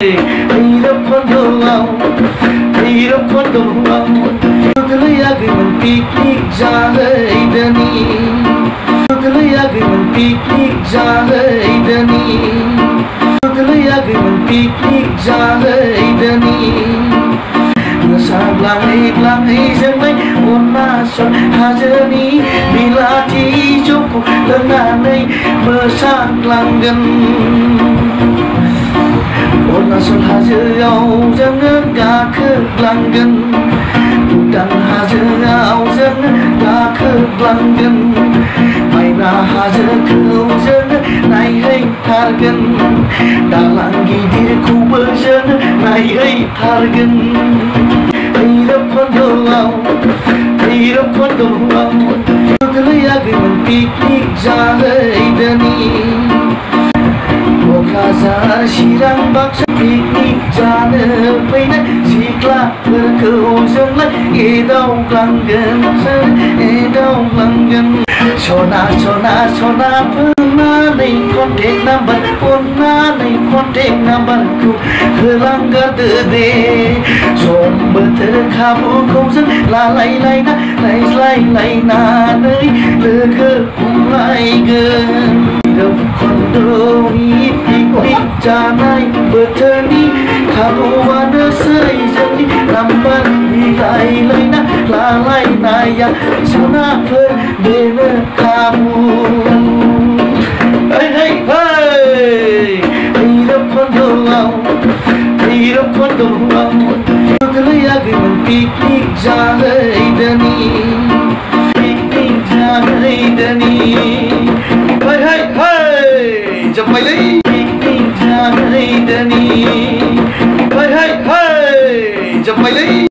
Hirap kondo Tuloy agay mag-picnic jahay dani Tuloy agay mag-picnic jahay dani Tuloy agay mag-picnic jahay dani Nasab langit janay Unasyon hajani Bila tijoku lenganay Mesang-langgan Unasyon hajayau jangan gakelangan Udang hajayau jangan gakelangan Maina hajayau jangan naik hargan Dalang gidirku berjangan naik hargan Hirap kondo Tuloy agay mag-picnic jahay dani Okazar sirang baksa piknik jana Paina siklaफोरखौ जोंलाय एदावग्लांगोन Sona अननानै contact नाम्बारखौ होलांगारदो दे सम बोथोर खाबुखौ जों लालायलायना रायज्लायलायनानै लोगो हमलायगोन Hirap kondoनि piknik जानाय बोथोरनि खाबुआनोसै जोंनि नाम्बार बिलायलायना लालायनाया सोनाफोर बेनो खाबु Hirap kondoआव Tuloy agay mag-picnic jahay dani Picnic jahay dani Jump my lady Picnic jahay dani Jump my lady